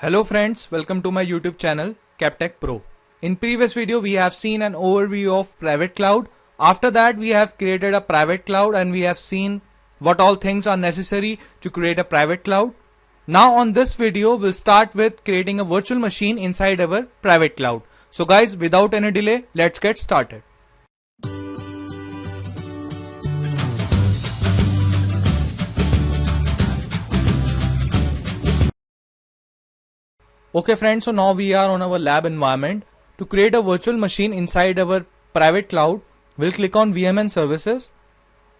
Hello friends, welcome to my YouTube channel Captech Pro. In previous video we have seen an overview of private cloud. After that we have created a private cloud and we have seen what all things are necessary to create a private cloud. Now on this video we'll start with creating a virtual machine inside our private cloud. So guys, without any delay, let's get started. Okay friends, so now we are on our lab environment. To create a virtual machine inside our private cloud, we'll click on VMN services,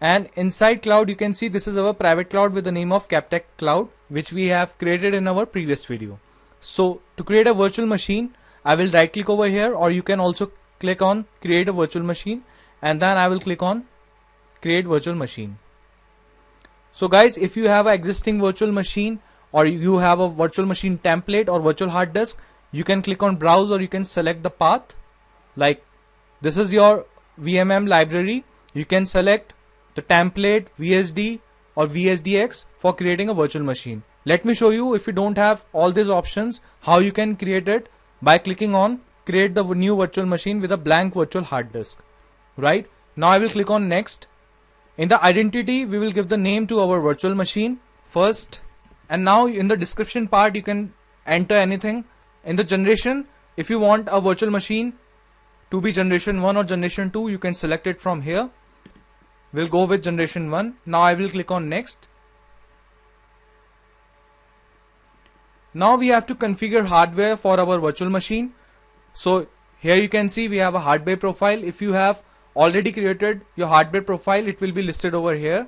and inside cloud you can see this is our private cloud with the name of Captech Cloud, which we have created in our previous video. So to create a virtual machine, I will right click over here, or you can also click on create a virtual machine, and then I will click on create virtual machine. So guys, if you have an existing virtual machine or you have a virtual machine template or virtual hard disk, you can click on browse, or you can select the path. Like this is your VMM library. You can select the template, VSD or VSDX for creating a virtual machine. Let me show you, if you don't have all these options, how you can create it by clicking on create the new virtual machine with a blank virtual hard disk. Right now I will click on next. In the identity we will give the name to our virtual machine first. And now in the description part you can enter anything. In the generation, if you want a virtual machine to be generation 1 or generation 2, you can select it from here. We'll go with generation 1. Now I will click on next. Now we have to configure hardware for our virtual machine. So here you can see we have a hardware profile. If you have already created your hardware profile, it will be listed over here.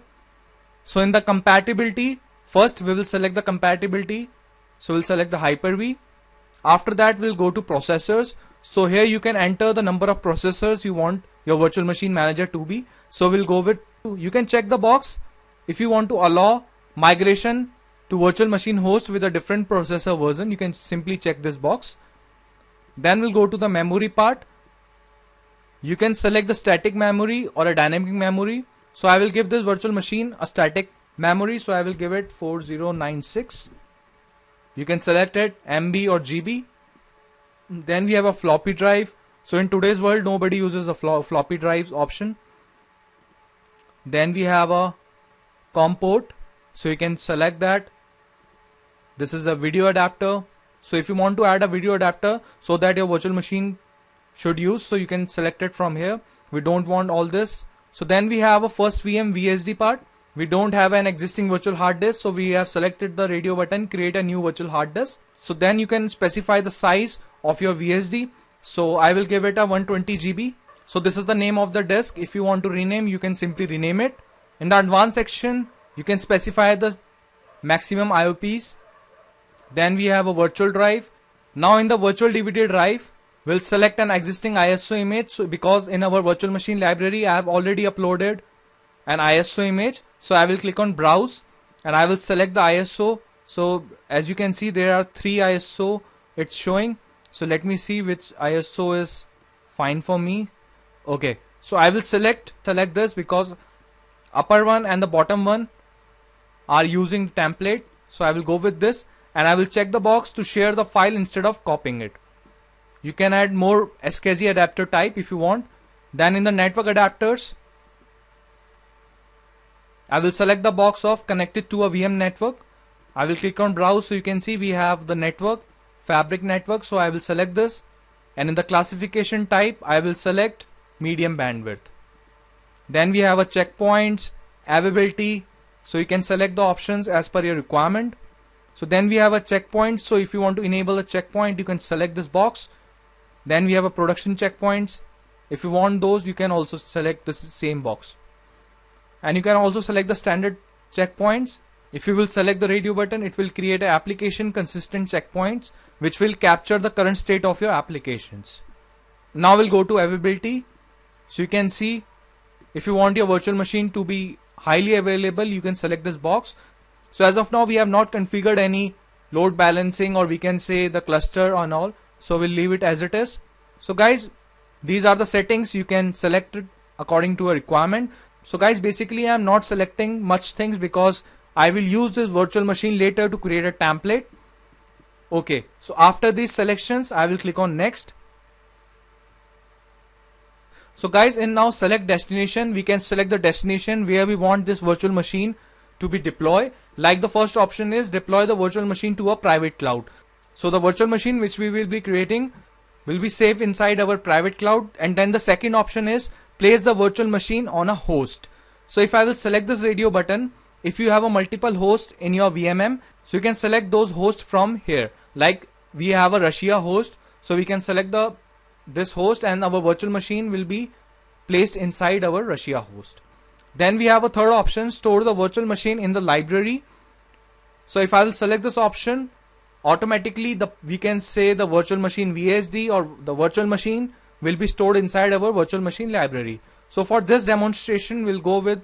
So in the compatibility, first we will select the compatibility. So we'll select the Hyper-V. After that we'll go to processors. So here you can enter the number of processors you want your virtual machine manager to be. So we'll go with 2. You can check the box if you want to allow migration to virtual machine host with a different processor version. You can simply check this box. Then we'll go to the memory part. You can select the static memory or a dynamic memory. So I will give this virtual machine a static memory, so I will give it 4096. You can select it MB or GB. Then we have a floppy drive. So in today's world nobody uses the floppy drives option. Then we have a COM port, so you can select that. This is a video adapter. So if you want to add a video adapter so that your virtual machine should use, so you can select it from here. We don't want all this. So then we have a first VM VSD part. We don't have an existing virtual hard disk, so we have selected the radio button, create a new virtual hard disk. So then you can specify the size of your VSD. So I will give it a 120 GB. So this is the name of the disk. If you want to rename, you can simply rename it. In the advanced section, you can specify the maximum IOPs. Then we have a virtual drive. Now in the virtual DVD drive, we'll select an existing ISO image. So because in our virtual machine library, I have already uploaded an ISO image. So I will click on browse and I will select the ISO. So as you can see, there are 3 ISO it's showing. So let me see which ISO is fine for me. Okay, so I will select this because upper one and the bottom one are using the template. So I will go with this, and I will check the box to share the file instead of copying it. You can add more SKZ adapter type if you want. Then in the network adapters, I will select the box of connected to a VM network. I will click on browse, so you can see we have the network, fabric network. So I will select this, and in the classification type I will select medium bandwidth. Then we have a checkpoints, availability. So you can select the options as per your requirement. So then we have a checkpoint. So if you want to enable a checkpoint, you can select this box. Then we have a production checkpoints. If you want those, you can also select this same box. And you can also select the standard checkpoints. If you will select the radio button, it will create an application consistent checkpoints which will capture the current state of your applications. Now we'll go to availability. So you can see if you want your virtual machine to be highly available, you can select this box. So as of now we have not configured any load balancing, or we can say the cluster and all. So we'll leave it as it is. So guys, these are the settings. You can select it according to a requirement. So guys, basically I'm not selecting much things because I will use this virtual machine later to create a template. Okay, so after these selections I will click on next. So guys, in now select destination, we can select the destination where we want this virtual machine to be deployed. Like the first option is deploy the virtual machine to a private cloud. So the virtual machine which we will be creating will be saved inside our private cloud. And then the second option is place the virtual machine on a host. So if I will select this radio button, if you have a multiple host in your VMM, so you can select those hosts from here. Like we have a Russia host, so we can select this host and our virtual machine will be placed inside our Russia host. Then we have a third option, store the virtual machine in the library. So if I will select this option, automatically we can say the virtual machine VSD or the virtual machine will be stored inside our virtual machine library. So for this demonstration, we'll go with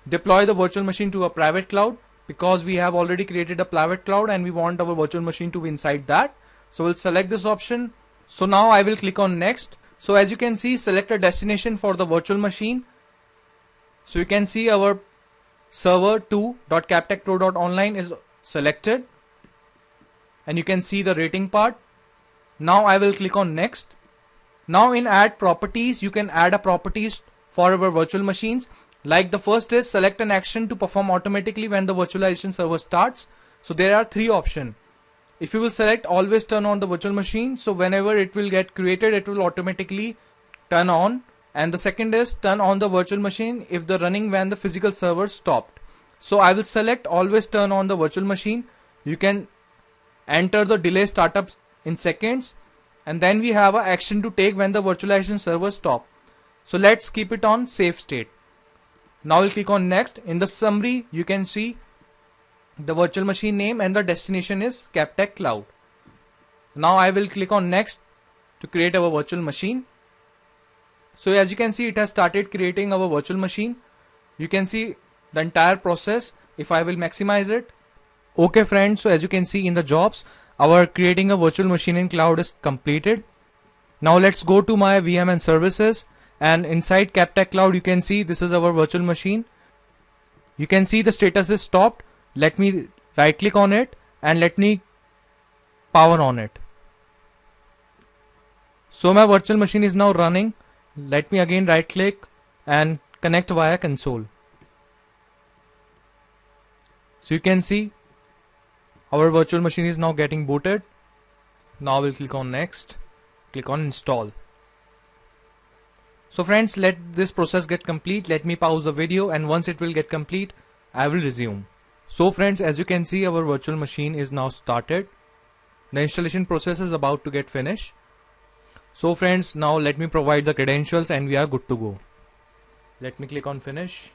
deploy the virtual machine to a private cloud, because we have already created a private cloud and we want our virtual machine to be inside that. So we'll select this option. So now I will click on next. So as you can see, select a destination for the virtual machine. So you can see our server 2.captechpro.online is selected and you can see the rating part. Now I will click on next. Now in add properties, you can add a properties for our virtual machines. Like the first is select an action to perform automatically when the virtualization server starts. So there are three options. If you will select always turn on the virtual machine, so whenever it will get created, it will automatically turn on. And the second is turn on the virtual machine if the running when the physical server stopped. So I will select always turn on the virtual machine. You can enter the delay startup in seconds, and then we have an action to take when the virtualization server stop. So let's keep it on safe state. Now we'll click on next. In the summary, you can see the virtual machine name and the destination is Captech Cloud. Now I will click on next to create our virtual machine. So as you can see, it has started creating our virtual machine. You can see the entire process if I will maximize it. Okay friends, so as you can see in the jobs, our creating a virtual machine in cloud is completed. Now let's go to my VM and services, and inside Captech Cloud you can see this is our virtual machine. You can see the status is stopped. Let me right click on it and let me power on it. So my virtual machine is now running. Let me again right click and connect via console. So you can see our virtual machine is now getting booted. Now we'll click on next, click on install. So friends, let this process get complete. Let me pause the video, and once it will get complete, I will resume. So friends, as you can see, our virtual machine is now started. The installation process is about to get finished. So friends, now let me provide the credentials and we are good to go. Let me click on finish.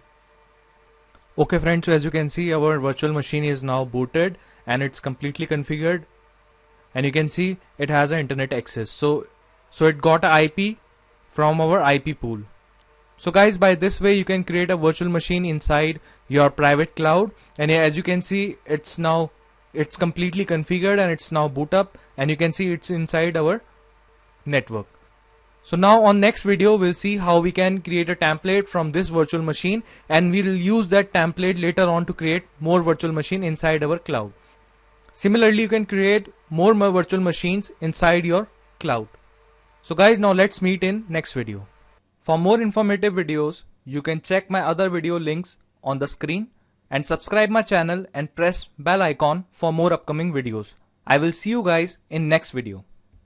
Okay friends, so as you can see, our virtual machine is now booted and it's completely configured, and you can see it has an internet access. So it got an IP from our IP pool. So guys, by this way you can create a virtual machine inside your private cloud, and as you can see, it's completely configured and it's now boot up, and you can see it's inside our network. So now on next video we'll see how we can create a template from this virtual machine, and we will use that template later on to create more virtual machine inside our cloud. Similarly, you can create more virtual machines inside your cloud. So guys, now let's meet in next video. For more informative videos, you can check my other video links on the screen, and subscribe my channel and press bell icon for more upcoming videos. I will see you guys in next video.